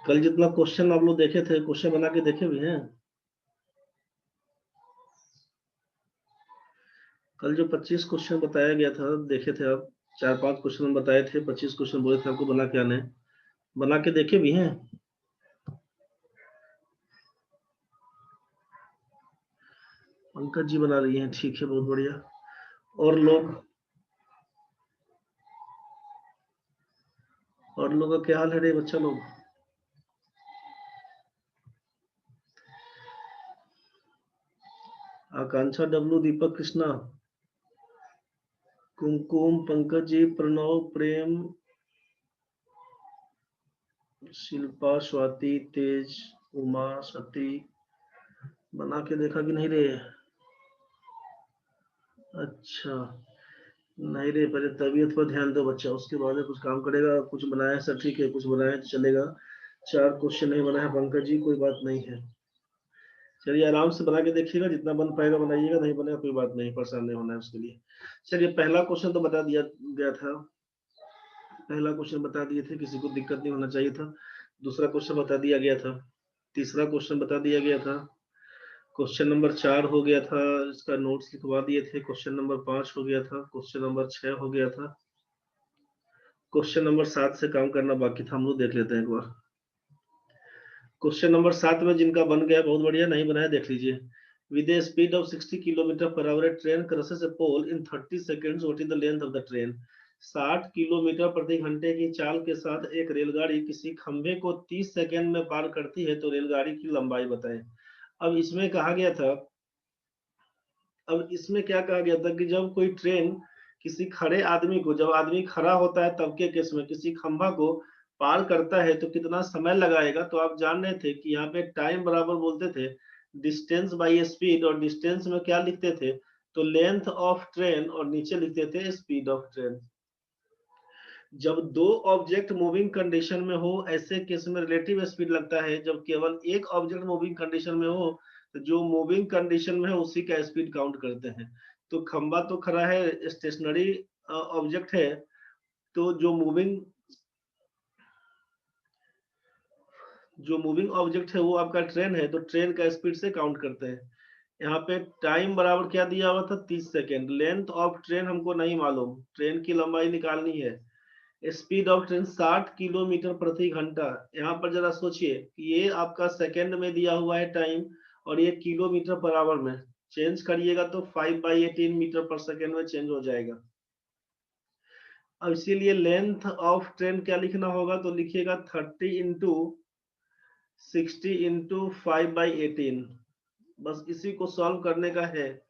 कल जितना क्वेश्चन आप लोग देखे थे, क्वेश्चन बना के देखे भी हैं? कल जो 25 क्वेश्चन बताया गया था, देखे थे आप? 4-5 क्वेश्चन बताए थे, 25 क्वेश्चन बोले थे आपको बना के आने, बना के देखे भी हैं? पंकज जी बना रही हैं, ठीक है, बहुत बढ़िया। और लोग का क्या हाल है रे बच्चा लोग? आकांक्षा, डब्लू, दीपक, कृष्णा, कुमकुम, पंकज जी, प्रणव, प्रेम, शिल्पा, स्वाति, तेज, उमा, सती, बना के देखा कि नहीं रे? अच्छा, नहीं रे, पहले तबीयत पर ध्यान दो बच्चा, उसके बाद में कुछ काम करेगा। कुछ बनाया सर, ठीक है, कुछ बनाया तो चलेगा। 4 क्वेश्चन नहीं बना है पंकज जी, कोई बात नहीं है। चलिए आराम से बना के देखिएगा, जितना बन पाएगा बनाइएगा, नहीं बनेगा कोई बात नहीं, परेशान नहीं होना है उसके लिए। चलिए, पहला क्वेश्चन तो बता दिया गया था, पहला क्वेश्चन बता दिए थे, किसी को दिक्कत नहीं होना चाहिए था। दूसरा क्वेश्चन बता दिया गया था, तीसरा क्वेश्चन बता दिया गया था, क्वेश्चन नंबर 4 हो गया था, इसका नोट्स लिखवा दिए थे, क्वेश्चन नंबर 5 हो गया था, क्वेश्चन नंबर 6 हो गया था, क्वेश्चन नंबर 7 से काम करना बाकी था, हम लोग देख लेते हैं एक बार। क्वेश्चन नंबर 7 में जिनका बन गया बहुत बढ़िया, नहीं बनाया देख लीजिए। With a speed of 60 kilometre per hour train crosses a pole in 30 seconds, what is the length of the train? 60 kilometre प्रति घंटे की चाल के साथ एक रेलगाड़ी किसी खंभे को 30 सेकंड में पार करती है, तो रेलगाड़ी की लंबाई बताएं। अब इसमें कहा गया था, अब इसमें क्या कहा गया था कि जब कोई ट्रेन किसी खड़े आदमी को, जब आदमी खड़ा होता है तब के केस में किसी खंभा को पार करता है तो कितना समय लगाएगा। तो आप जान रहे थे कि यहाँ पे टाइम बराबर बोलते थे डिस्टेंस बाई स्पीड, और डिस्टेंस में क्या लिखते थे? तो लेंथ ऑफ ट्रेन, और नीचे लिखते थे स्पीड ऑफ ट्रेन। जब दो ऑब्जेक्ट मूविंग कंडीशन में हो, ऐसे केस में रिलेटिव स्पीड लगता है। जब केवल एक ऑब्जेक्ट मूविंग कंडीशन में हो, तो जो मूविंग कंडीशन में है उसी का स्पीड काउंट करते हैं। तो खंबा तो खड़ा है, स्टेशनरी ऑब्जेक्ट है, तो जो मूविंग ऑब्जेक्ट है वो आपका ट्रेन है, तो ट्रेन का स्पीड से काउंट करते हैं। यहाँ पे टाइम बराबर क्या दिया हुआ था? 30 सेकेंड। लेंथ ऑफ ट्रेन हमको नहीं मालूम, ट्रेन की लंबाई निकालनी है। स्पीड ऑफ ट्रेन 60 किलोमीटर प्रति घंटा। यहाँ पर जरा सोचिए कि ये आपका सेकंड में दिया हुआ है टाइम, और ये किलोमीटर पर आवर में। चेंज करिएगा तो 5/18 मीटर पर सेकंड में चेंज हो जाएगा। अब इसीलिए लेंथ ऑफ ट्रेन क्या लिखना होगा? तो लिखिएगा 30 इंटू 60 इंटू 5/18। बस इसी को सॉल्व करने का है।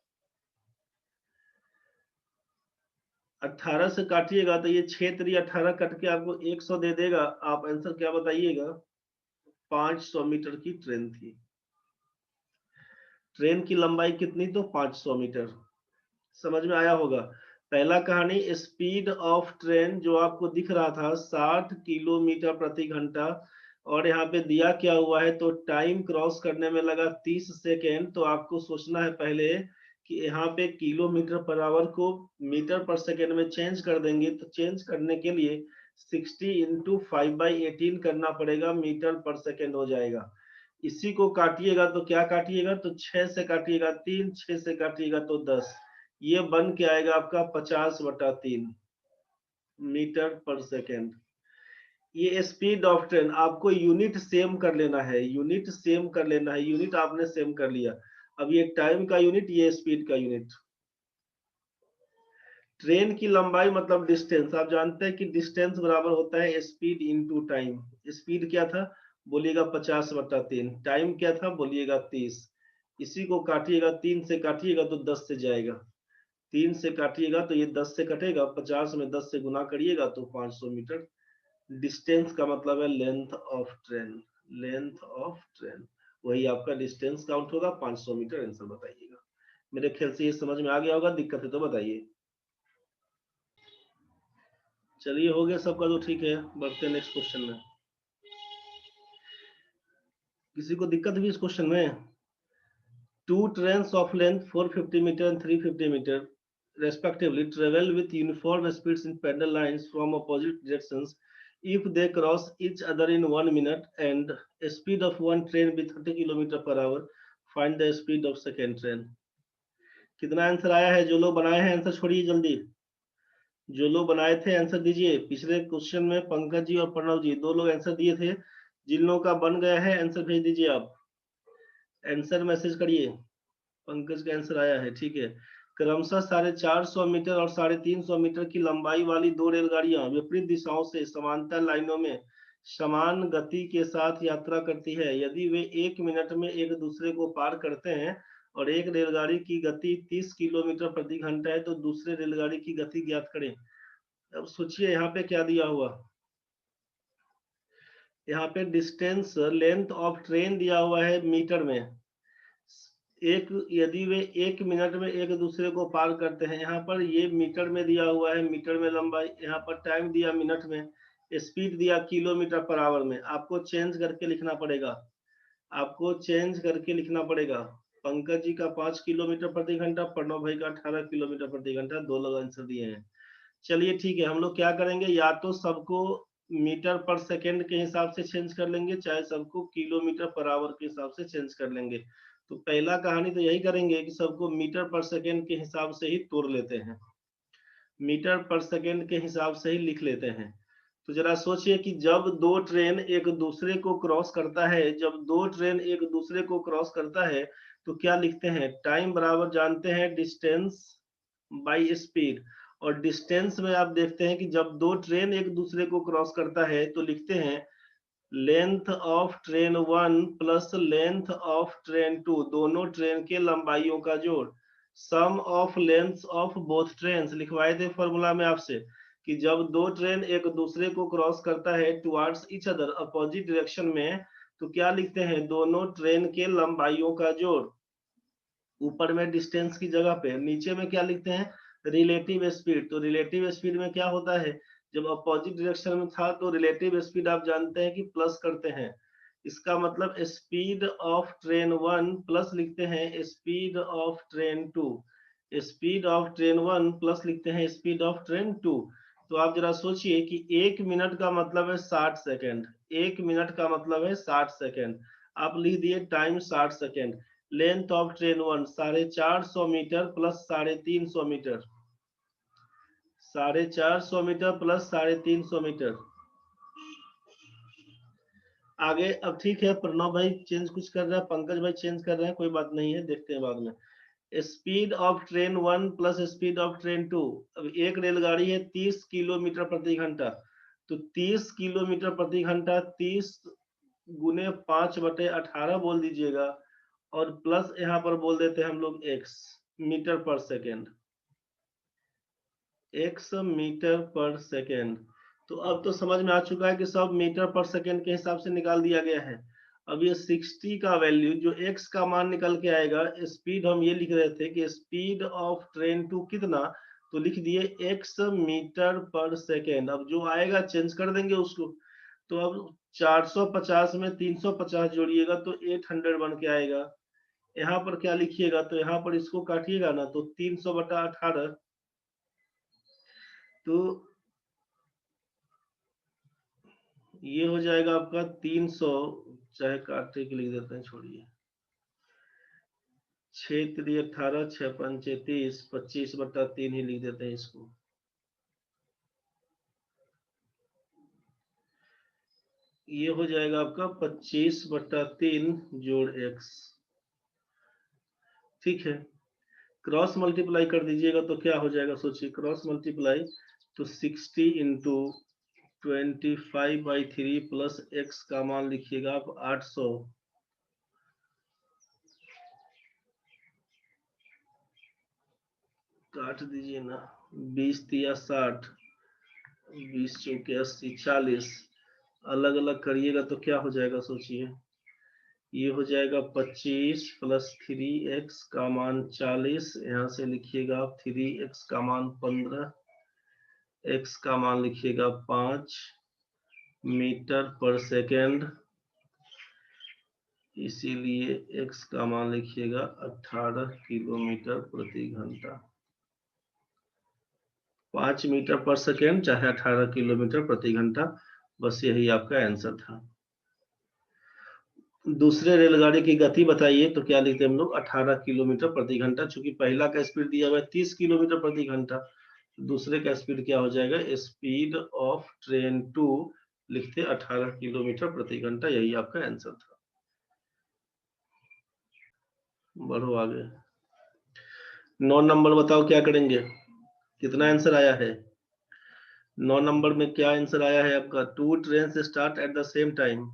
18 से काटिएगा तो ये 6×3 = 18 कट के आपको 100 दे देगा। आप आंसर क्या बताइएगा? 500 मीटर की ट्रेन थी। ट्रेन की लंबाई कितनी? तो 500 मीटर। समझ में आया होगा। पहला कहानी, स्पीड ऑफ ट्रेन जो आपको दिख रहा था 60 किलोमीटर प्रति घंटा, और यहाँ पे दिया क्या हुआ है? तो टाइम क्रॉस करने में लगा 30 सेकेंड। तो आपको सोचना है पहले कि यहाँ पे किलोमीटर पर आवर को मीटर पर सेकेंड में चेंज कर देंगे, तो चेंज करने के लिए 60 इंटू 5/18 करना पड़ेगा, मीटर पर सेकेंड हो जाएगा। इसी को काटिएगा तो क्या काटिएगा? तो 6 से काटिएगा 3, 6 से काटिएगा तो 10। ये बन के आएगा आपका 50/3 मीटर पर सेकेंड। ये स्पीड ऑफ ट्रेन। आपको यूनिट सेम कर लेना है, यूनिट सेम कर लेना है। यूनिट आपने सेम कर लिया। अब ये टाइम का यूनिट, ये स्पीड का यूनिट। ट्रेन की लंबाई मतलब डिस्टेंस। आप जानते हैं कि डिस्टेंस बराबर होता है स्पीड इंटू टाइम। स्पीड क्या था? बोलिएगा 50/3। टाइम क्या था? बोलिएगा 30। इसी को काटिएगा, 3 से काटिएगा तो 10 से जाएगा। 3 से काटिएगा तो ये 10 से कटेगा, 50 में 10 से गुना करिएगा तो 500 मीटर। डिस्टेंस का मतलब है length of train. Length of train, वही आपका डिस्टेंस काउंट होगा। 500 मीटर आंसर बताइएगा। मेरे ख्याल से ये समझ में आ गया होगा, दिक्कत है तो बताइए। चलिए, हो गया सबका तो ठीक है, बढ़ते हैं नेक्स्ट क्वेश्चन में। किसी को दिक्कत भी इस क्वेश्चन में? Two trains of length 450 meter and 350 meter respectively travel with uniform speeds in parallel lines from opposite directions if they cross each other in 1 minute and speed of one train be 30 km/h, find the speed of second train. कितना answer आया है? जो लोग बनाए हैं answer छोड़िए जल्दी, जो लोग बनाए थे आंसर दीजिए। पिछले क्वेश्चन में पंकज जी और प्रणव जी 2 लोग आंसर दिए थे। जिन लोगों का बन गया है आंसर भेज दीजिए, आप आंसर मैसेज करिए। पंकज का आंसर आया है, ठीक है। क्रमशः 450 मीटर और 350 मीटर की लंबाई वाली 2 रेलगाड़ियां विपरीत दिशाओं से समांतर लाइनों में समान गति के साथ यात्रा करती है। यदि वे 1 मिनट में एक दूसरे को पार करते हैं और एक रेलगाड़ी की गति 30 किलोमीटर प्रति घंटा है तो दूसरे रेलगाड़ी की गति ज्ञात करें। अब सोचिए यहाँ पे क्या दिया हुआ, यहाँ पे डिस्टेंस लेंथ ऑफ ट्रेन दिया हुआ है मीटर में। एक यदि वे 1 मिनट में एक दूसरे को पार करते हैं, यहाँ पर ये मीटर में दिया हुआ है, मीटर में लंबाई, यहाँ पर टाइम दिया मिनट में, स्पीड दिया km/h में। आपको चेंज करके लिखना पड़ेगा, आपको चेंज करके लिखना पड़ेगा। पंकज जी का 5 किलोमीटर प्रति घंटा, प्रणव भाई का 18 किलोमीटर प्रति घंटा, 2 लोग आंसर दिए हैं। चलिए ठीक है, हम लोग क्या करेंगे, या तो सबको मीटर पर सेकेंड के हिसाब से चेंज कर लेंगे, चाहे सबको km/h के हिसाब से चेंज कर लेंगे। तो पहला कहानी तो यही करेंगे कि सबको मीटर पर सेकेंड के हिसाब से ही तोड़ लेते हैं, मीटर पर सेकेंड के हिसाब से ही लिख लेते हैं। तो जरा सोचिए कि जब 2 ट्रेन एक दूसरे को क्रॉस करता है, जब 2 ट्रेन एक दूसरे को क्रॉस करता है तो क्या लिखते हैं, टाइम बराबर जानते हैं डिस्टेंस बाई स्पीड। और डिस्टेंस में आप देखते हैं कि जब 2 ट्रेन एक दूसरे को क्रॉस करता है तो लिखते हैं length of train 1 plus length of train 2, दोनों ट्रेन के लंबाइयों का जोड़। Sum of length of both train, लिखवाए थे फॉर्मूला में आपसे कि जब 2 ट्रेन एक दूसरे को क्रॉस करता है towards each other opposite direction में, तो क्या लिखते हैं, दोनों ट्रेन के लंबाइयों का जोड़। ऊपर में डिस्टेंस की जगह पे, नीचे में क्या लिखते हैं, रिलेटिव स्पीड। तो रिलेटिव स्पीड में क्या होता है, जब अपोजिट डायरेक्शन में था तो रिलेटिव स्पीड आप जानते हैं कि प्लस करते हैं। इसका मतलब स्पीड ऑफ ट्रेन 1 प्लस लिखते हैं speed of train 2, speed of train 1 plus लिखते हैं स्पीड ऑफ ट्रेन 2। तो आप जरा सोचिए कि 1 मिनट का मतलब है 60 सेकेंड, 1 मिनट का मतलब है 60 सेकेंड। आप लिख दिए time 60 second. Length of train 1 450 metre plus 350 metre, 450 metre plus 350 metre. आगे अब ठीक है, प्रणव भाई चेंज कुछ कर रहा है, पंकज भाई चेंज कर रहे हैं, कोई बात नहीं है, देखते हैं बाद में। Speed of train 1 plus speed of train 2। अब एक रेलगाड़ी है 30 किलोमीटर प्रति घंटा, तो 30 किलोमीटर प्रति घंटा 30 गुने 5/18 बोल दीजिएगा, और प्लस यहाँ पर बोल देते हैं हम लोग x मीटर पर सेकेंड, x मीटर पर सेकेंड। तो अब तो समझ में आ चुका है कि सब मीटर पर सेकेंड के हिसाब से निकाल दिया गया है। अब ये 60 का वैल्यू जो x का मान निकल के आएगा, स्पीड हम ये लिख रहे थे कि स्पीड ऑफ ट्रेन 2 कितना, तो लिख दिए x मीटर पर सेकेंड। अब जो आएगा चेंज कर देंगे उसको। तो अब 450 में 350 जोड़िएगा तो 800 बन के आएगा। यहाँ पर क्या लिखिएगा, तो यहाँ पर इसको काटिएगा ना तो 300/18, तो ये हो जाएगा आपका 300, चाहे काटे के लिख देते हैं, छोड़िए, 6×3=18, 6×5=30, 25/3 ही लिख देते हैं इसको। ये हो जाएगा आपका 25/3 जोड़ x, ठीक है। क्रॉस मल्टीप्लाई कर दीजिएगा तो क्या हो जाएगा, सोचिए, क्रॉस मल्टीप्लाई तो 60 इंटू 25/3 प्लस x का मान लिखिएगा आप 800, काट दीजिए ना, 20×3=60, 20×4=80, 40, अलग अलग करिएगा तो क्या हो जाएगा, सोचिए, ये हो जाएगा 25 प्लस 3x का मान 40, यहाँ से लिखिएगा आप 3x का मान 15, x का मान लिखिएगा 5 मीटर पर सेकेंड, इसीलिए x का मान लिखिएगा 18 किलोमीटर प्रति घंटा। 5 मीटर पर सेकेंड चाहे 18 किलोमीटर प्रति घंटा, बस यही आपका आंसर था। दूसरे रेलगाड़ी की गति बताइए, तो क्या लिखते हैं हम लोग 18 किलोमीटर प्रति घंटा। चूंकि पहला का स्पीड दिया हुआ है 30 किलोमीटर प्रति घंटा, दूसरे का स्पीड क्या हो जाएगा, स्पीड ऑफ ट्रेन टू लिखते 18 किलोमीटर प्रति घंटा। यही आपका आंसर था। बढ़ो आगे। 9 नंबर बताओ क्या करेंगे, कितना आंसर आया है। 9 नंबर में क्या आंसर आया है आपका, two train start at the same time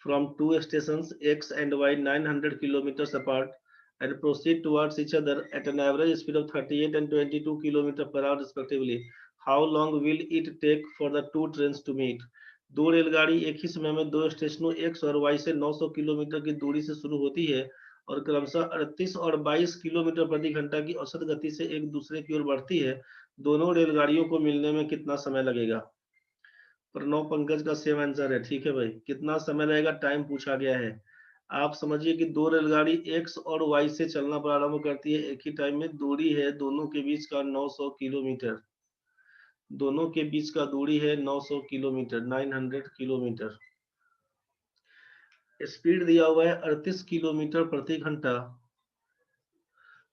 from two stations X and Y 900 kilometers apart and proceed towards each other at an average speed of 38 and 22 km per hour respectively. How long will it take for the two trains to meet? दो रेलगाड़ी एक ही समय में दो स्टेशनों X और Y से 900 kilometre की दूरी से शुरू होती है और क्रमशः 38 और 22 किलोमीटर प्रति घंटा की औसत गति से एक दूसरे की ओर बढ़ती है। दोनों रेलगाड़ियों को मिलने में कितना समय लगेगा। प्रणव पंकज का सेम आंसर है। ठीक है भाई, कितना समय लगेगा, टाइम पूछा गया है। आप समझिए कि दो रेलगाड़ी एक्स और वाई से चलना प्रारंभ करती है एक ही टाइम में, दूरी है दोनों के बीच का 900 किलोमीटर। दोनों के बीच का दूरी है 900 किलोमीटर, 900 किलोमीटर। स्पीड दिया हुआ है 38 किलोमीटर प्रति घंटा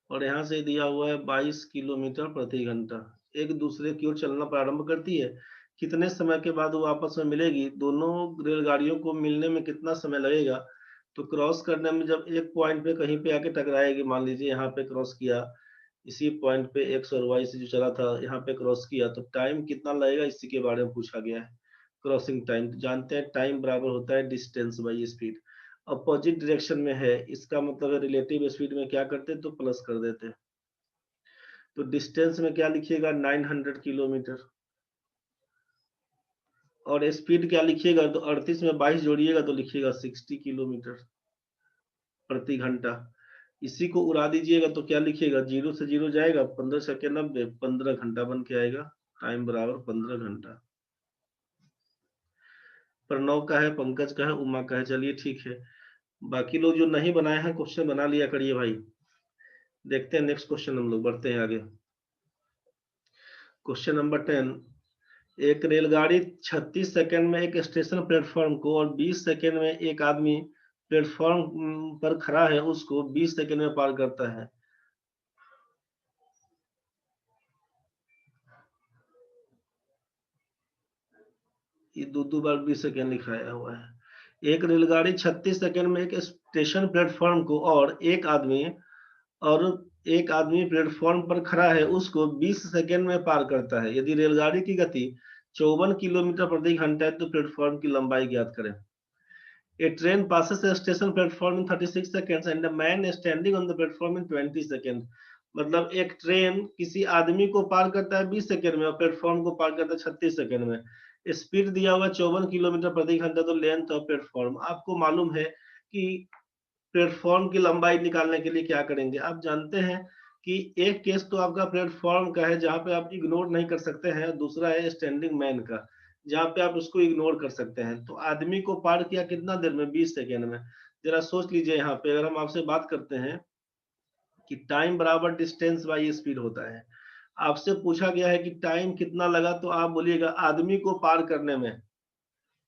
और यहाँ से दिया हुआ है 22 किलोमीटर प्रति घंटा। एक दूसरे की ओर चलना प्रारंभ करती है, कितने समय के बाद वो आपस में मिलेगी, दोनों रेलगाड़ियों को मिलने में कितना समय लगेगा। तो क्रॉस करने में जब एक पॉइंट पे कहीं पे आके टकराएगी, मान लीजिए यहाँ पे क्रॉस किया, इसी पॉइंट पे एक्स और वाई से जो चला था यहाँ पे क्रॉस किया, तो टाइम कितना लगेगा इसी के बारे में पूछा गया है। क्रॉसिंग टाइम जानते हैं, टाइम बराबर होता है distance by speed. Opposite direction में है, इसका मतलब है रिलेटिव स्पीड में क्या करते हैं तो प्लस कर देते हैं। तो डिस्टेंस में क्या लिखिएगा 900 किलोमीटर और स्पीड क्या लिखिएगा, तो 38 में 22 जोड़िएगा तो लिखिएगा 60 किलोमीटर प्रति घंटा। इसी को उड़ा दीजिएगा तो क्या लिखिएगा, जीरो से जीरो जाएगा 15 सेकेंड 90, 15 घंटा बन के आएगा। टाइम बराबर 15 घंटा। प्रणव का है, पंकज का है, उमा का है। चलिए ठीक है, बाकी लोग जो नहीं बनाए हैं क्वेश्चन बना लिया करिए भाई। देखते हैं नेक्स्ट क्वेश्चन, हम लोग बढ़ते हैं आगे। Question number 10। एक रेलगाड़ी 36 सेकंड में एक स्टेशन प्लेटफॉर्म को और 20 सेकंड में एक आदमी प्लेटफॉर्म पर खड़ा है उसको 20 सेकंड में पार करता है। ये दो बार 20 सेकंड लिखाया हुआ है। एक रेलगाड़ी 36 सेकंड में एक स्टेशन प्लेटफॉर्म को और एक आदमी प्लेटफॉर्म पर खड़ा है उसको 20 सेकंड में पार करता है। यदि रेलगाड़ी की गति 54 किलोमीटर प्रति घंटा है तो प्लेटफॉर्म की लंबाई ज्ञात करें। A train passes a station platform in 36 seconds and a man is standing on the platform in 20 seconds. मतलब एक ट्रेन किसी आदमी को पार करता है 20 सेकंड में और प्लेटफॉर्म को पार करता है 36 सेकंड में। स्पीड दिया हुआ 54 किलोमीटर प्रति घंटा, तो लेंथ ऑफ प्लेटफॉर्म आपको मालूम है कि प्लेटफॉर्म की लंबाई निकालने के लिए क्या करेंगे। आप जानते हैं कि एक केस तो आपका प्लेटफॉर्म का है जहां पे आप इग्नोर नहीं कर सकते हैं, दूसरा है स्टैंडिंग मैन का जहां पे आप उसको इग्नोर कर सकते हैं। तो आदमी को पार किया कितना देर में, 20 सेकेंड में। जरा सोच लीजिए, यहाँ पे अगर हम आपसे बात करते हैं कि टाइम बराबर डिस्टेंस बाई स्पीड होता है, आपसे पूछा गया है कि टाइम कितना लगा, तो आप बोलिएगा आदमी को पार करने में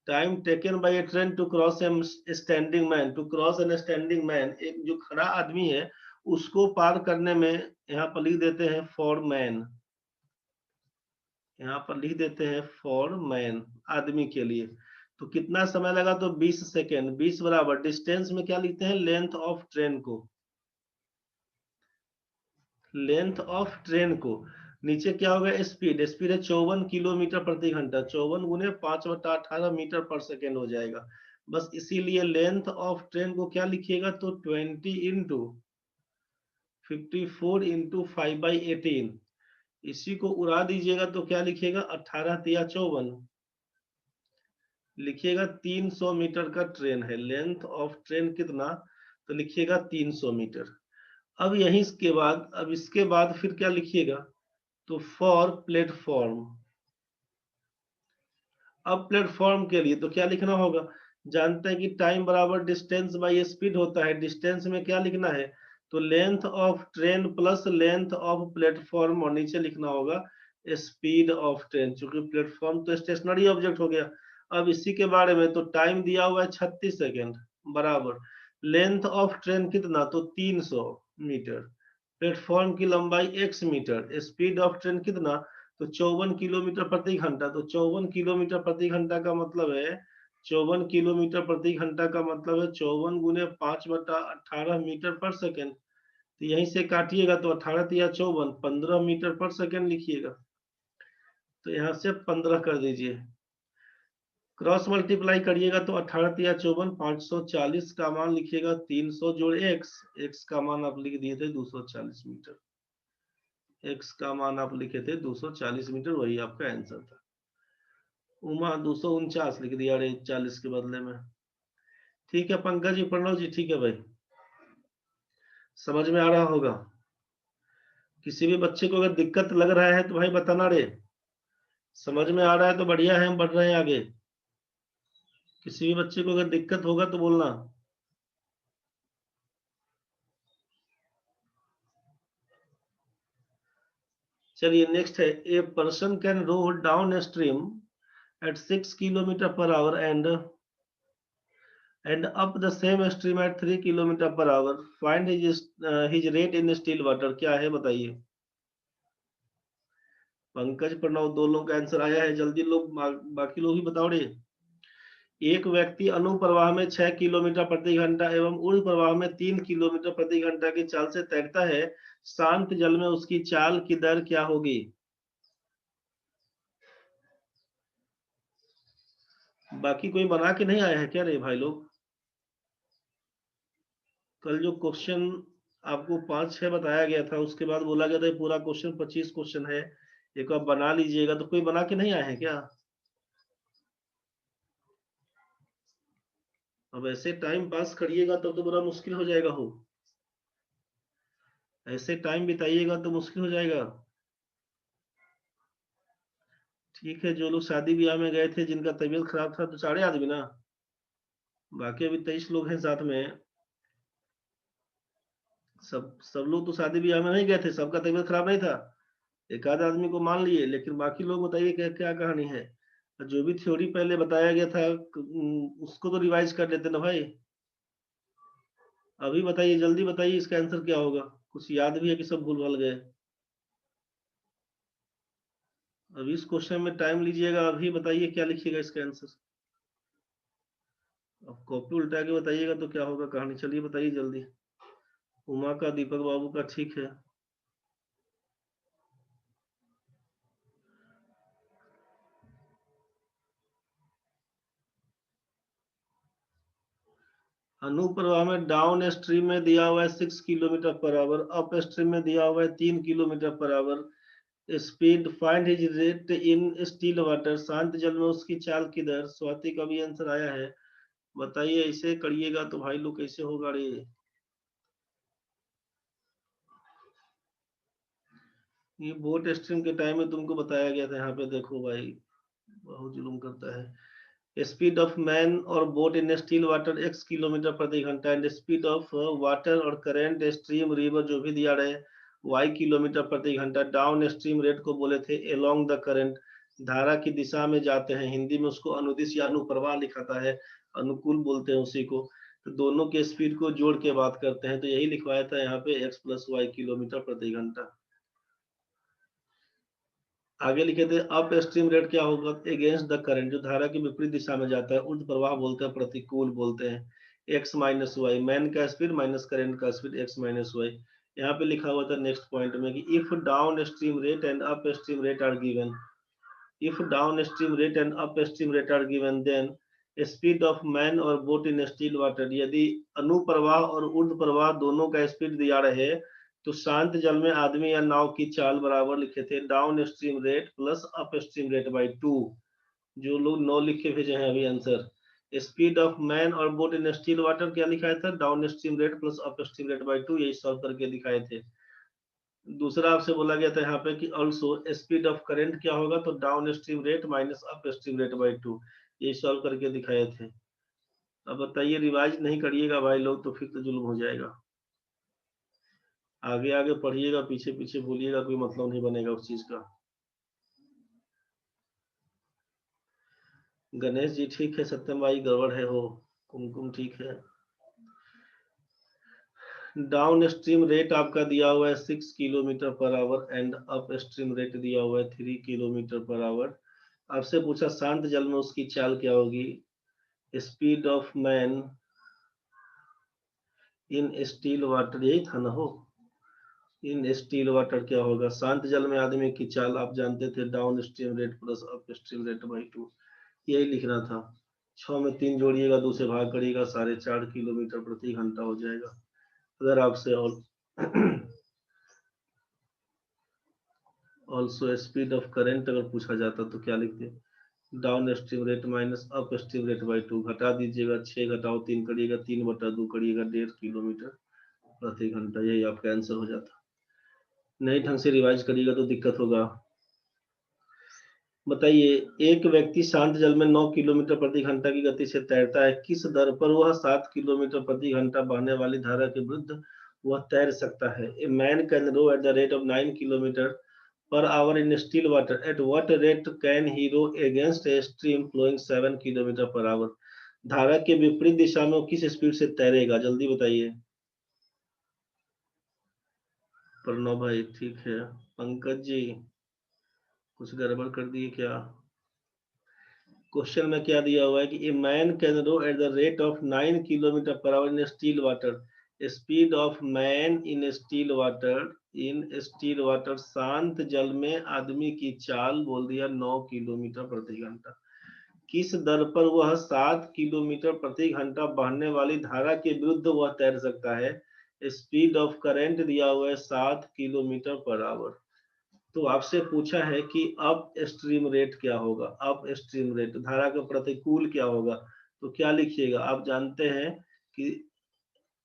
time taken by a train to cross a standing man, to cross an standing man, एक जो खड़ा आदमी है उसको पार करने में, यहाँ पर लिख देते हैं फॉर मैन, यहाँ पर लिख देते हैं फॉर मैन, आदमी के लिए। तो कितना समय लगा, तो 20 सेकेंड। 20 बराबर डिस्टेंस में क्या लिखते हैं, लेंथ ऑफ ट्रेन को, लेंथ ऑफ ट्रेन को। नीचे क्या होगा, स्पीड, स्पीड है 54 किलोमीटर प्रति घंटा, 54 गुने 5/18 मीटर पर सेकेंड हो जाएगा। बस इसीलिए लेंथ ऑफ ट्रेन को क्या लिखिएगा, तो 20 इंटू 54 इंटू 5/18। इसी को उड़ा दीजिएगा तो क्या लिखिएगा, 18 तिया 54, लिखिएगा 300 मीटर का ट्रेन है। लेंथ ऑफ ट्रेन कितना, तो लिखिएगा 300 मीटर। अब यही इसके बाद, अब इसके बाद फिर क्या लिखिएगा, तो फॉर प्लेटफॉर्म। अब प्लेटफॉर्म के लिए तो क्या लिखना होगा, जानते हैं कि टाइम बराबर डिस्टेंस बाई स्पीड होता है। डिस्टेंस में क्या लिखना है, तो length of train plus length of platform, और नीचे लिखना होगा स्पीड ऑफ ट्रेन, क्योंकि प्लेटफॉर्म तो स्टेशनरी ऑब्जेक्ट हो गया। अब इसी के बारे में, तो टाइम दिया हुआ है 36 सेकेंड बराबर, लेंथ ऑफ ट्रेन कितना, तो 300 मीटर, प्लेटफॉर्म की लंबाई x metre, speed of train कितना, तो 54 किलोमीटर प्रति घंटा। तो 54 किलोमीटर प्रति घंटा का मतलब है, 54 किलोमीटर प्रति घंटा का मतलब है 54 गुने 5/18 मीटर पर सेकेंड। तो यहीं से काटिएगा तो 18 तिया 54, 15 मीटर पर सेकेंड लिखिएगा। तो यहाँ से 15 कर दीजिए, क्रॉस मल्टीप्लाई करिएगा तो 18 तिया 54, 540 का मान लिखिएगा, 300 जोड़ x का मान आप लिख दिए थे 240 मीटर, x का मान आप लिखे थे 240 मीटर, वही आपका आंसर था। उमा 249 लिख दिया, अरे 40 के बदले में। ठीक है पंकज जी, प्रणव जी, ठीक है भाई, समझ में आ रहा होगा। किसी भी बच्चे को अगर दिक्कत लग रहा है तो भाई बताना रे, समझ में आ रहा है तो बढ़िया है, हम बढ़ रहे हैं आगे। किसी भी बच्चे को अगर दिक्कत होगा तो बोलना। चलिए नेक्स्ट है, a person can row downstream at 6 kilometer per hour and up the same stream at 3 kilometer per hour. Find his rate in still water. क्या है बताइए। पंकज प्रणव दो लोग का आंसर आया है, जल्दी लोग बाकी लोग ही बताओ रे। एक व्यक्ति अनुप्रवाह में 6 किलोमीटर प्रति घंटा एवं ऊर्ध्व प्रवाह में 3 किलोमीटर प्रति घंटा की चाल से तैरता है, शांत जल में उसकी चाल की दर क्या होगी। बाकी कोई बना के नहीं आया है क्या रे भाई लोग। कल जो क्वेश्चन आपको 5-6 बताया गया था, उसके बाद बोला गया था पूरा क्वेश्चन 25 क्वेश्चन है, एक बार बना लीजिएगा, तो कोई बना के नहीं आया है क्या। अब ऐसे टाइम पास करिएगा तब तो बड़ा मुश्किल हो जाएगा हो, ऐसे टाइम बिताइएगा तो मुश्किल हो जाएगा। ठीक है, जो लोग शादी ब्याह में गए थे जिनका तबीयत खराब था, तो 4 आदमी ना, बाकी अभी 23 लोग हैं साथ में। सब लोग तो शादी ब्याह में नहीं गए थे, सबका तबीयत खराब नहीं था, एक आध आदमी को मान लिए, लेकिन बाकी लोग बताइए क्या क्या कहानी है। जो भी थ्योरी पहले बताया गया था उसको तो रिवाइज कर लेते ना भाई। अभी बताइए, जल्दी बताइए, इसका आंसर क्या होगा। कुछ याद भी है कि सब भूल भाल गए। अभी इस क्वेश्चन में टाइम लीजिएगा, अभी बताइए क्या लिखिएगा इसका आंसर। अब कॉपी उल्टा के बताइएगा तो क्या होगा कहानी, चलिए बताइए जल्दी। उमा का, दीपक बाबू का, ठीक है। अनुप्रवाह में डाउन स्ट्रीम में दिया हुआ है 6 kilometre per our, up stream में दिया हुआ है 3 kilometre per our. Speed, find his rate in still water, शांत जल में उसकी चाल की दर। स्वाति का भी आंसर आया है, बताइए ऐसे करिएगा तो भाई लोग कैसे होगा रे। ये बोट स्ट्रीम के टाइम में तुमको बताया गया था, यहाँ पे देखो भाई, बहुत जुलूम करता है। स्पीड ऑफ मैन और boat in still water x kilometre प्रति घंटा, एंड स्पीड ऑफ वाटर और करेंट स्ट्रीम रिवर जो भी दिया रहे y किलोमीटर प्रति घंटा। डाउन स्ट्रीम रेट को बोले थे एलोंग द करंट, धारा की दिशा में जाते हैं, हिंदी में उसको अनुदिश या अनुप्रवाह लिखाता है, अनुकूल बोलते हैं उसी को। तो दोनों के स्पीड को जोड़ के बात करते हैं, तो यही लिखवाया था यहाँ पे x + y किलोमीटर प्रति घंटा। आगे लिखे थे अप स्ट्रीम रेट क्या होगा, अगेंस्ट द करंट, जो धारा की विपरीत दिशा में जाता है, ऊर्ध्व प्रवाह बोलते हैं, प्रतिकूल बोलते हैं। x - y, मैन का स्पीड माइनस करंट का स्पीड x - y। यहाँ पे लिखा हुआ था नेक्स्ट पॉइंट में कि if downstream rate and upstream rate are given, if downstream rate and upstream rate are given, then speed of man और boat in still water, यदि अनुप्रवाह और ऊर्ध्व प्रवाह दोनों का स्पीड दिया रहे तो शांत जल में आदमी या नाव की चाल बराबर लिखे थे down stream rate plus up stream rate by 2। जो लोग 9 लिख के भेजे हैं अभी आंसर, स्पीड ऑफ मैन और बोट इन स्टिल वाटर क्या लिखाया था, down stream rate plus up stream rate by 2, यही सॉल्व करके दिखाए थे। दूसरा आपसे बोला गया था यहाँ पे कि ऑल्सो स्पीड ऑफ करंट क्या होगा, तो down stream rate minus up stream rate by 2, ये सॉल्व करके दिखाए थे। अब बताइए, रिवाइज नहीं करिएगा भाई लोग तो फिर तो जुल्म हो जाएगा। आगे आगे पढ़िएगा, पीछे पीछे भूलिएगा, कोई मतलब नहीं बनेगा उस चीज का। गणेश जी ठीक है, सत्यम भाई गड़बड़ है हो, कुमकुम ठीक है। डाउन स्ट्रीम रेट आपका दिया हुआ है 6 kilometre per our and upstream rate दिया हुआ है 3 किलोमीटर पर आवर। आपसे पूछा शांत जल में उसकी चाल क्या होगी, speed of man in still water, यही था ना हो, इन स्टील वाटर क्या होगा, शांत जल में आदमी की चाल आप जानते थे down stream rate plus up stream rate by 2, यही लिखना था। 6 में 3 जोड़िएगा, 2 से भाग करिएगा, 4.5 किलोमीटर प्रति घंटा हो जाएगा। अगर आपसे और ऑल्सो स्पीड ऑफ करंट अगर पूछा जाता तो क्या लिखते, down stream rate minus up stream rate by 2, घटा दीजिएगा, 6 घटाओ 3 करिएगा, 3/2 करिएगा, 1.5 किलोमीटर प्रति घंटा, यही आपका आंसर हो जाता। नए ढंग से रिवाइज करिएगा तो दिक्कत होगा। बताइए, एक व्यक्ति शांत जल में 9 किलोमीटर प्रति घंटा की गति से तैरता है, किस दर पर वह 7 किलोमीटर प्रति घंटा बहने वाली धारा के विरुद्ध वह तैर सकता है। A man can row at the rate of 9 kilometre per hour in still water, at what rate can he row against a stream flowing 7 kilometre per hour. धारा के विपरीत दिशा में किस स्पीड से तैरेगा, जल्दी बताइए। प्रणव भाई ठीक है। पंकज जी कुछ गड़बड़ कर दिए क्या। क्वेश्चन में क्या दिया हुआ है कि a man can row at the rate of 9 kilometre per hour in still water, speed of man in still water, in still water, शांत जल में आदमी की चाल बोल दिया 9 किलोमीटर प्रति घंटा, किस दर पर वह 7 किलोमीटर प्रति घंटा बहने वाली धारा के विरुद्ध वह तैर सकता है, स्पीड ऑफ करंट दिया हुआ है 7 किलोमीटर पर आवर। तो आपसे पूछा है कि अप स्ट्रीम रेट क्या होगा, अप स्ट्रीम रेट धारा का प्रतिकूल क्या होगा, तो क्या लिखिएगा, आप जानते हैं कि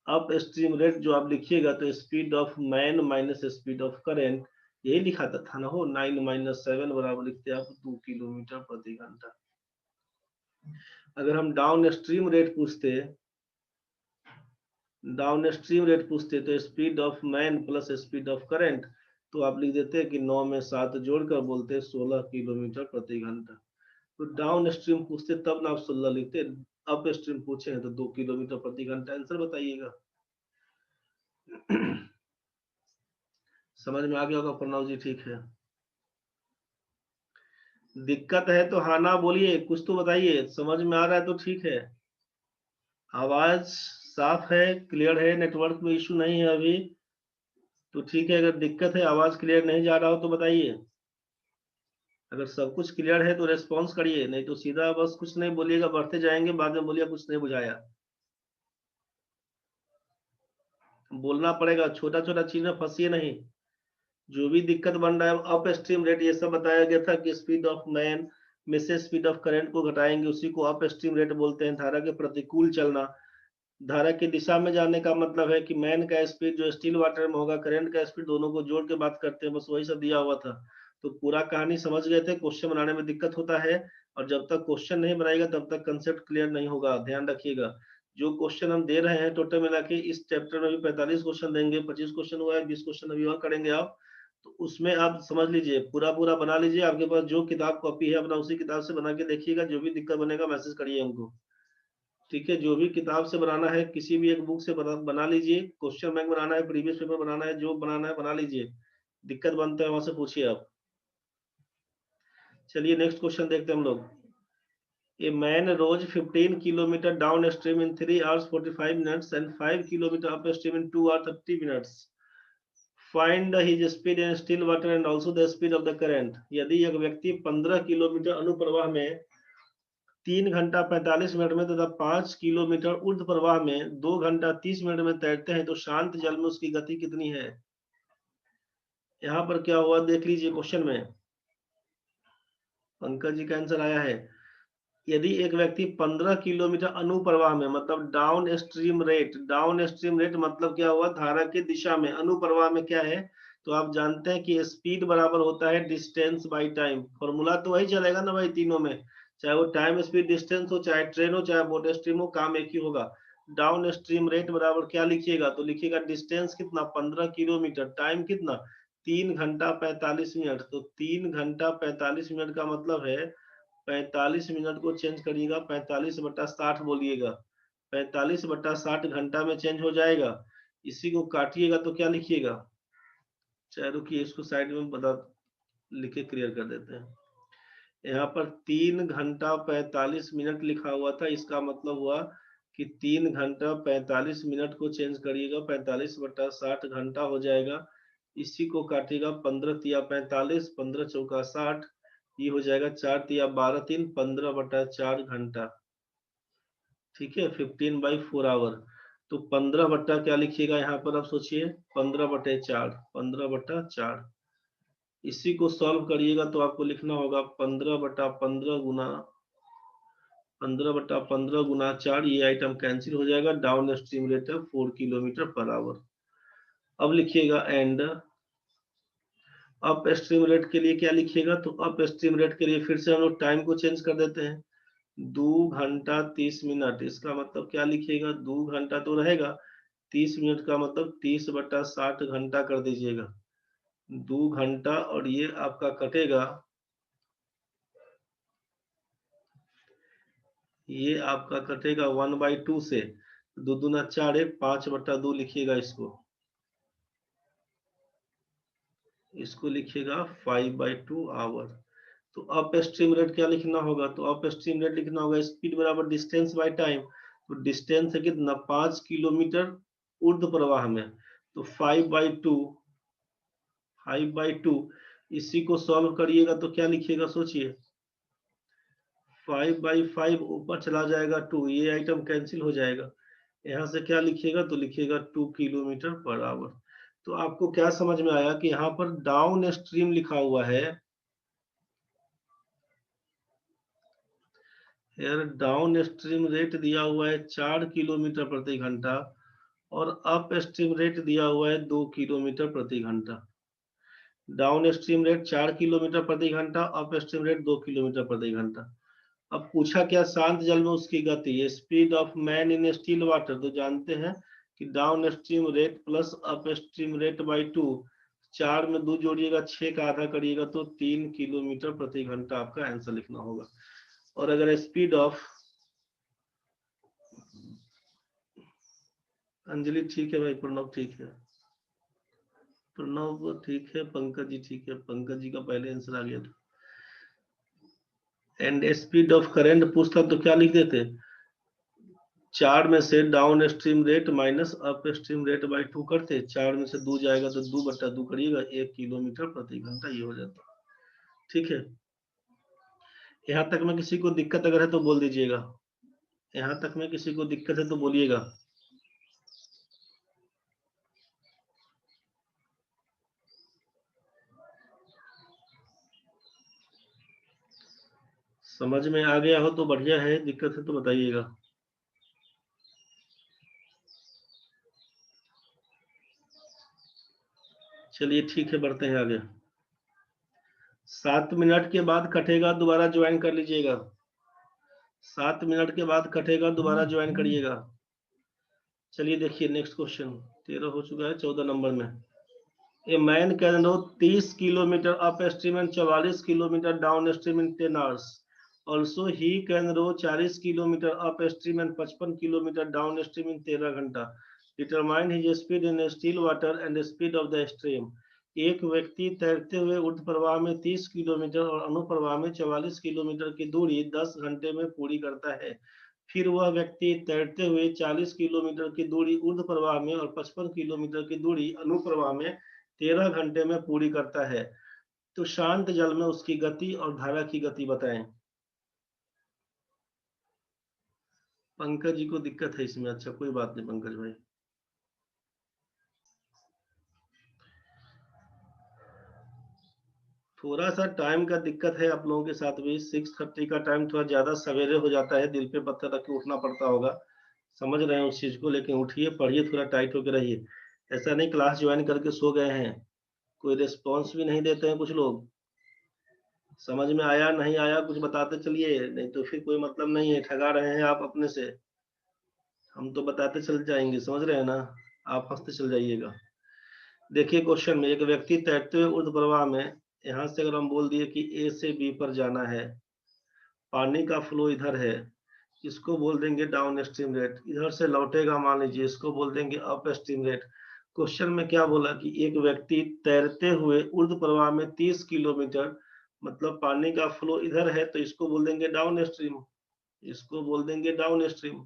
अप स्ट्रीम रेट जो आप लिखिएगा तो speed of man minus speed of current, यही लिखा था ना हो, 9 माइनस 7 बराबर लिखते हैं आप 2 किलोमीटर प्रति घंटा। अगर हम डाउन स्ट्रीम रेट पूछते, डाउन स्ट्रीम रेट पूछते तो speed of man plus speed of current, तो आप लिख देते हैं कि 9 में 7 जोड़कर बोलते 16 किलोमीटर प्रति घंटा। तो डाउन स्ट्रीम पूछते तब ना आप 16 लिखते, अप स्ट्रीम पूछे हैं तो 2 किलोमीटर प्रति घंटा, आंसर बताइएगा। समझ में आ गया होगा प्रणव जी ठीक है। दिक्कत है तो हाँ ना बोलिए, कुछ तो बताइए, समझ में आ रहा है तो ठीक है। आवाज साफ है, क्लियर है, नेटवर्क में इशू नहीं है अभी तो ठीक है। अगर दिक्कत है, आवाज क्लियर नहीं जा रहा हो तो बताइए। अगर सब कुछ क्लियर है तो रेस्पॉन्स करिए, नहीं तो सीधा बस कुछ नहीं बोलिएगा, बढ़ते जाएंगे, बाद में बोलिए कुछ नहीं बुझाया। बोलना पड़ेगा, छोटा छोटा चीज में फंसिए नहीं। जो भी दिक्कत बन रहा है, अप स्ट्रीम रेट ये सब बताया गया था कि स्पीड ऑफ मैन में से स्पीड ऑफ करंट को घटाएंगे, उसी को अप स्ट्रीम रेट बोलते हैं। धारा के प्रतिकूल चलना, धारा की दिशा में जाने का मतलब है कि मैन का स्पीड जो स्टील वाटर में होगा, करंट का स्पीड, दोनों को जोड़ के बात करते हैं, बस वही सब दिया हुआ था। तो पूरा कहानी समझ गए थे, क्वेश्चन बनाने में दिक्कत होता है, और जब तक क्वेश्चन नहीं बनाएगा तब तक कंसेप्ट क्लियर नहीं होगा, ध्यान रखिएगा। जो क्वेश्चन हम दे रहे हैं टोटल मिला के, इस चैप्टर में भी 45 क्वेश्चन देंगे, 25 क्वेश्चन हुआ है, 20 क्वेश्चन अभी और करेंगे आप, तो उसमें आप समझ लीजिए, पूरा पूरा बना लीजिए। आपके पास जो किताब कॉपी है अपना, उसी किताब से बना के देखिएगा, जो भी दिक्कत बनेगा मैसेज करिए हमको, ठीक है। जो भी किताब से बनाना है, किसी भी एक बुक से बना लीजिए, क्वेश्चन बैंक बनाना है, प्रीवियस पेपर बनाना है, जो बनाना है बना लीजिए, दिक्कत बनता है वहां से पूछिए आप। चलिए नेक्स्ट क्वेश्चन देखते हैं हम लोग। A man rows 15 kilometre downstream in 3 hours 45 minutes and 5 kilometre upstream in 2 hours 30 minutes, find his speed in still water and also the speed of the current. यदि एक व्यक्ति 15 kilometre अनुप्रवाह में 3 घंटा 45 minute में तथा 5 kilometre ऊर्ध्व प्रवाह में 2 घंटा 30 मिनट में तैरते हैं तो शांत जल में उसकी गति कितनी है। यहाँ पर क्या हुआ देख लीजिए क्वेश्चन में, पंकज जी का आंसर आया है। यदि एक व्यक्ति 15 किलोमीटर अनुप्रवाह में, मतलब down stream rate, down stream rate मतलब क्या हुआ, धारा की दिशा में, अनुप्रवाह में क्या है, तो आप जानते हैं कि स्पीड बराबर होता है डिस्टेंस बाई टाइम, फॉर्मूला तो वही चलेगा ना भाई तीनों में, चाहे वो टाइम स्पीड डिस्टेंस हो, चाहे ट्रेन हो, चाहे बोट स्ट्रीम हो, काम एक ही होगा। डाउन स्ट्रीम रेट बराबर क्या लिखिएगा, तो लिखिएगा डिस्टेंस कितना 15 किलोमीटर, टाइम कितना 3 घंटा 45 मिनट, तो 3 घंटा 45 मिनट का मतलब है 45 मिनट को चेंज करिएगा 45/60 बोलिएगा, 45/60 घंटा में चेंज हो जाएगा। इसी को काटिएगा तो क्या लिखिएगा, चाहे रुकिए इसको साइड में बता लिख के क्लियर कर देते हैं। यहाँ पर 3 घंटा 45 मिनट लिखा हुआ था, इसका मतलब हुआ कि 3 घंटा 45 मिनट को चेंज करिएगा 45/60 घंटा हो जाएगा। इसी को काटिएगा 15 तिया 45, 15 चौका 60, ये हो जाएगा 4 तिया 12, 3 15/4 घंटा। ठीक है, 15/4 आवर। तो 15 बट्टा क्या लिखिएगा यहाँ पर, आप सोचिए 15/4, 15/4। इसी को सॉल्व करिएगा तो आपको लिखना होगा 15/15 गुना 15/15 गुना 4, ये आइटम कैंसिल हो जाएगा। डाउन स्ट्रीम रेट है 4 किलोमीटर पर आवर। अब लिखिएगा एंड अप स्ट्रीम रेट के लिए क्या लिखिएगा, तो अप स्ट्रीम रेट के लिए फिर से हम लोग टाइम को चेंज कर देते हैं, 2 घंटा 30 मिनट। इसका मतलब क्या लिखिएगा, 2 घंटा तो रहेगा, 30 मिनट का मतलब 30/60 घंटा कर दीजिएगा। 2 घंटा और ये आपका कटेगा, ये आपका कटेगा 1/2 से, 2 दूना 4 है, 5/2 लिखिएगा इसको लिखिएगा 5/2 आवर। तो अप स्ट्रीम रेट क्या लिखना होगा, तो अप स्ट्रीम रेट लिखना होगा स्पीड बराबर डिस्टेंस बाय टाइम। तो डिस्टेंस है कितना, 5 किलोमीटर ऊर्ध्व प्रवाह में, तो 5/2 इसी को सॉल्व करिएगा तो क्या लिखिएगा सोचिए, 5/5 ऊपर चला जाएगा 2, ये आइटम कैंसिल हो जाएगा। यहाँ से क्या लिखिएगा, तो लिखिएगा 2 किलोमीटर पर आवर। तो आपको क्या समझ में आया कि यहाँ पर डाउन स्ट्रीम लिखा हुआ है, यार डाउन स्ट्रीम रेट दिया हुआ है 4 किलोमीटर प्रति घंटा और अप स्ट्रीम रेट दिया हुआ है 2 किलोमीटर प्रति घंटा। डाउन स्ट्रीम रेट 4 किलोमीटर प्रति घंटा, अप स्ट्रीम रेट 2 किलोमीटर प्रति घंटा। अब पूछा क्या, शांत जल में उसकी गति, speed of man in still water, तो जानते हैं कि down stream rate plus up stream rate by 2, 4 में 2 जोड़िएगा 6 का आधा करिएगा तो 3 किलोमीटर प्रति घंटा आपका आंसर लिखना होगा। और अगर स्पीड ऑफ, अंजलि ठीक है भाई, प्रणव ठीक है, प्रणव ठीक है, पंकज जी ठीक है, पंकज जी का पहले आंसर आ गया था। एंड स्पीड ऑफ करंट पूछता तो क्या लिख देते, 4 में से down stream rate minus up stream rate by 2 करते, 4 में से 2 जाएगा तो 2/2 करिएगा, 1 किलोमीटर प्रति घंटा ये हो जाता। ठीक है, यहाँ तक में किसी को दिक्कत अगर है तो बोल दीजिएगा, यहाँ तक में किसी को दिक्कत है तो बोलिएगा। समझ में आ गया हो तो बढ़िया है, दिक्कत है तो बताइएगा। चलिए ठीक है, बढ़ते हैं आगे। 7 मिनट के बाद कटेगा, दोबारा ज्वाइन कर लीजिएगा। 7 मिनट के बाद कटेगा, दोबारा ज्वाइन करिएगा। चलिए देखिए नेक्स्ट क्वेश्चन, 13 हो चुका है, 14 नंबर में। A man can row 30 kilometre upstream and 44 kilometre downstream in 10 hours. Also he can row 40 kilometre upstream and 55 kilometre downstream in 13 घंटा। Determine his speed in still water and speed of the stream. एक व्यक्ति तैरते हुए ऊर्ध्व प्रवाह में 30 kilometre और अनुप्रवाह में 44 किलोमीटर की दूरी 10 घंटे में पूरी करता है। फिर वह व्यक्ति तैरते हुए 40 किलोमीटर की दूरी ऊर्ध्व प्रवाह में और 55 किलोमीटर की दूरी अनुप्रवाह में 13 घंटे में पूरी करता है। तो शांत जल में उसकी गति और धारा की गति बताएं। पंकज जी को दिक्कत है इसमें, अच्छा कोई बात नहीं पंकज भाई। थोड़ा सा टाइम का दिक्कत है आप लोगों के साथ भी, 6:30 का टाइम थोड़ा ज्यादा सवेरे हो जाता है, दिल पे पत्थर रख के उठना पड़ता होगा, समझ रहे हैं उस चीज को, लेकिन उठिए पढ़िए, थोड़ा टाइट होकर रहिए। ऐसा नहीं क्लास ज्वाइन करके सो गए हैं, कोई रिस्पॉन्स भी नहीं देते हैं कुछ लोग। समझ में आया नहीं आया कुछ बताते चलिए, नहीं तो फिर कोई मतलब नहीं है, ठगा रहे हैं आप अपने से। हम तो बताते चल जाएंगे, समझ रहे हैं ना, आप हंसते चल जाइएगा। देखिए क्वेश्चन में, एक व्यक्ति तैरते हुए ऊर्ध्व प्रवाह में, यहाँ से अगर हम बोल दिए कि ए से बी पर जाना है, पानी का फ्लो इधर है, इसको बोल देंगे डाउन स्ट्रीम रेट। इधर से लौटेगा, मान लीजिए, इसको बोल देंगे अप स्ट्रीम रेट। क्वेश्चन में क्या बोला कि एक व्यक्ति तैरते हुए ऊर्ध्व प्रवाह में 30 किलोमीटर, मतलब पानी का फ्लो इधर है तो इसको बोल देंगे डाउन स्ट्रीम, इसको बोल देंगे डाउन स्ट्रीम।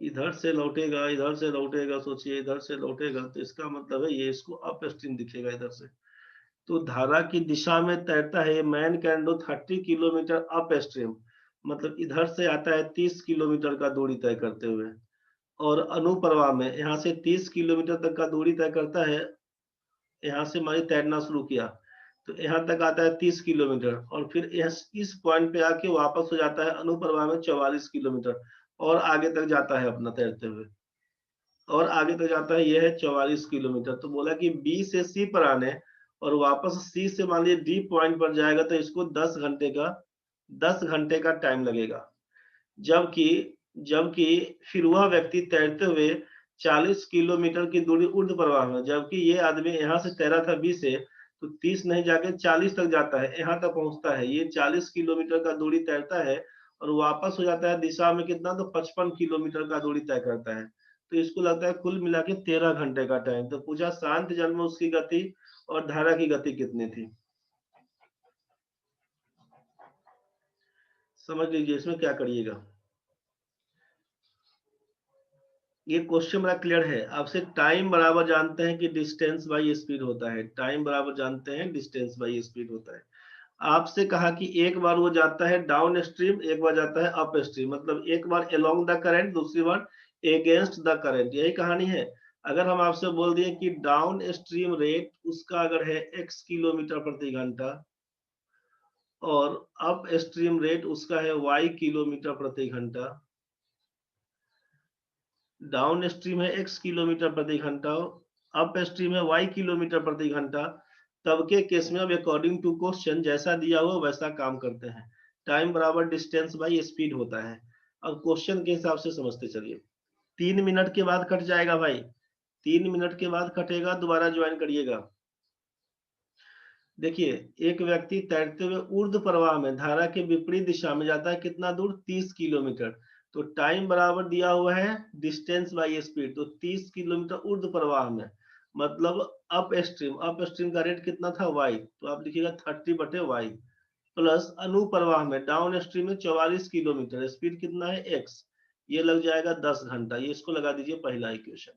इधर से लौटेगा, इधर से लौटेगा, सोचिए इधर से लौटेगा तो इसका मतलब है ये इसको अप स्ट्रीम दिखेगा इधर से। तो धारा की दिशा में तैरता है, man can do 30 kilometre up stream, मतलब इधर से आता है 30 किलोमीटर का दूरी तय करते हुए, और अनुप्रवाह में यहाँ से 30 किलोमीटर तक का दूरी तय करता है। यहाँ से मानी तैरना शुरू किया तो यहाँ तक आता है 30 किलोमीटर, और फिर इस पॉइंट पे आके वापस हो जाता है अनुप्रवाह में 44 किलोमीटर, और आगे तक जाता है अपना तैरते हुए, और आगे तक जाता है, यह है 44 किलोमीटर। तो बोला कि बी से सी पर आने और वापस सी से मान लीजिए डी पॉइंट पर जाएगा तो इसको 10 घंटे का टाइम लगेगा। जबकि जबकि फिर वह व्यक्ति तैरते हुए 40 किलोमीटर की दूरी ऊर्ध्व प्रवाह में, जबकि ये आदमी यहाँ से तैरा था बी से, तो 30 नहीं जाके 40 तक जाता है, यहाँ तक पहुंचता है, ये 40 किलोमीटर का दूरी तैरता है और वापस हो जाता है दिशा में कितना, तो 55 किलोमीटर का दूरी तय करता है। तो इसको लगता है कुल मिला के 13 घंटे का टाइम। तो पूछा शांत जल में उसकी गति और धारा की गति कितनी थी। समझ लीजिए इसमें क्या करिएगा। ये क्वेश्चन बड़ा क्लियर है। आपसे टाइम बराबर जानते हैं कि डिस्टेंस बाई स्पीड होता है, टाइम बराबर जानते हैं डिस्टेंस बाई स्पीड होता है। आपसे कहा कि एक बार वो जाता है डाउन स्ट्रीम, एक बार जाता है अप स्ट्रीम, मतलब एक बार अलोंग द करंट, दूसरी बार अगेंस्ट द करंट, यही कहानी है। अगर हम आपसे बोल दिए कि डाउन स्ट्रीम रेट उसका अगर है x किलोमीटर प्रति घंटा और अप स्ट्रीम रेट उसका है y किलोमीटर प्रति घंटा, डाउन स्ट्रीम है x किलोमीटर प्रति घंटा, अप स्ट्रीम है y किलोमीटर प्रति घंटा, तब के केस में अब अकॉर्डिंग टू क्वेश्चन जैसा दिया हुआ वैसा काम करते हैं। टाइम बराबर डिस्टेंस बाई स्पीड होता है। अब क्वेश्चन के हिसाब से समझते चलिए। 3 मिनट के बाद कट जाएगा भाई, 3 मिनट के बाद कटेगा, दोबारा ज्वाइन करिएगा। देखिए, एक व्यक्ति तैरते हुए ऊर्ध्व प्रवाह में धारा के विपरीत दिशा में जाता है, कितना दूर, 30 किलोमीटर। तो टाइम बराबर दिया हुआ है डिस्टेंस बाई स्पीड, तो 30 किलोमीटर ऊर्ध्व प्रवाह में, मतलब अप स्ट्रीम का रेट कितना था, y, तो आप लिखिएगा 30/y, प्लस अनुप्रवाह में डाउन स्ट्रीम में 44 किलोमीटर, स्पीड कितना है x, ये लग जाएगा 10 घंटा, ये इसको लगा दीजिए पहला इक्वेशन।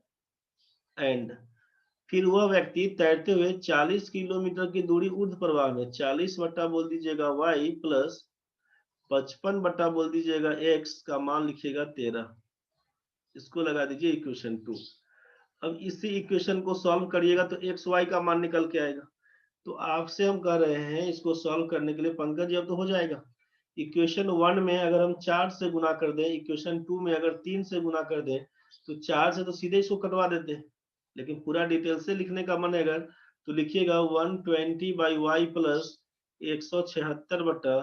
एंड फिर वह व्यक्ति तैरते हुए 40 किलोमीटर की दूरी ऊर्ध्व प्रवाह में, 40 बट्टा बोल दीजिएगा y प्लस 55 बट्टा बोल दीजिएगा x का मान लिखिएगा 13, इसको लगा दीजिए इक्वेशन 2। अब इसी इक्वेशन को सॉल्व करिएगा तो एक्स वाई का मान निकल के आएगा। तो आपसे हम कह रहे हैं इसको सॉल्व करने के लिए पंकज जी अब तो हो जाएगा। इक्वेशन 1 में अगर हम 4 से गुना कर दें, इक्वेशन 2 में अगर 3 से गुना कर दें, तो 4 से तो सीधे इसको कटवा देते हैं, लेकिन पूरा डिटेल से लिखने का मन है अगर तो लिखिएगा 120/y प्लस 176 बटा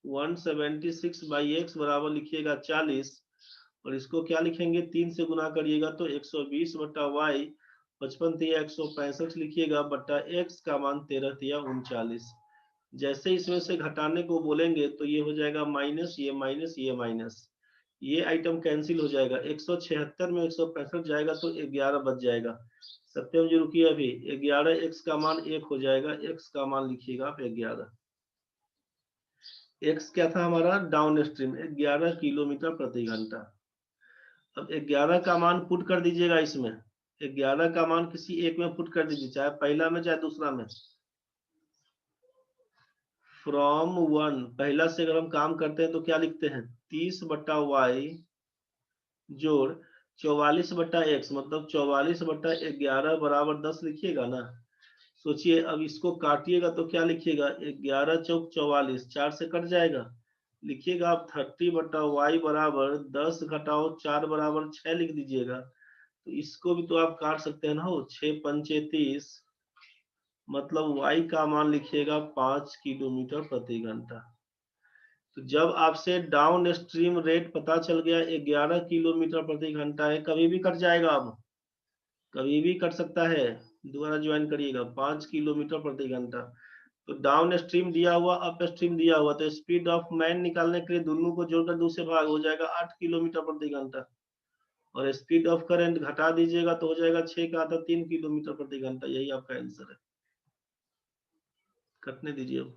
176/x बराबर लिखिएगा 40, और इसको क्या लिखेंगे, 3 से गुना करिएगा तो 120/y, 55 तिया 165 लिखिएगा बट्टा x का मान 13 तिया 39। जैसे इसमें से घटाने को बोलेंगे तो ये हो जाएगा माइनस, ये माइनस, ये माइनस, ये आइटम कैंसिल हो जाएगा। 176 में 165 जाएगा तो 11 बच जाएगा। सत्यम जी रुकिए, अभी 11, x का मान 1 हो जाएगा, x का मान लिखिएगा आप 11। x क्या था हमारा, डाउन स्ट्रीम 11 किलोमीटर प्रति घंटा। अब 11 का मान पुट कर दीजिएगा इसमें, 11 का मान किसी एक में पुट कर दीजिए, चाहे पहला में चाहे दूसरा में। फ्रॉम 1 पहला से अगर हम काम करते हैं तो क्या लिखते हैं, 30/y जोड़ 44/x, मतलब 44/11 बराबर 10 लिखिएगा ना। सोचिए अब इसको काटिएगा तो क्या लिखिएगा, 11 चौक 44, 4 से कट जाएगा, लिखिएगा आप 30/y बराबर 10 घटाओ 4 बराबर 6 लिख दीजिएगा। तो इसको भी तो आप काट सकते हैं ना, हो 6 पंचे 30, मतलब y का मान लिखिएगा 5 किलोमीटर प्रति घंटा। तो जब आपसे डाउन स्ट्रीम रेट पता चल गया 11 किलोमीटर प्रति घंटा है, कभी भी कट जाएगा, अब कभी भी कट सकता है, दोबारा ज्वाइन करिएगा, 5 किलोमीटर प्रति घंटा तो डाउन स्ट्रीम दिया हुआ, अप स्ट्रीम दिया हुआ, तो स्पीड ऑफ मैन निकालने के लिए दोनों को जोड़कर 2 से भाग हो जाएगा 8 किलोमीटर प्रति घंटा, और स्पीड ऑफ करंट घटा दीजिएगा तो हो जाएगा 6 का आधा 3 किलोमीटर प्रति घंटा। यही आपका आंसर है, कटने दीजिए अब।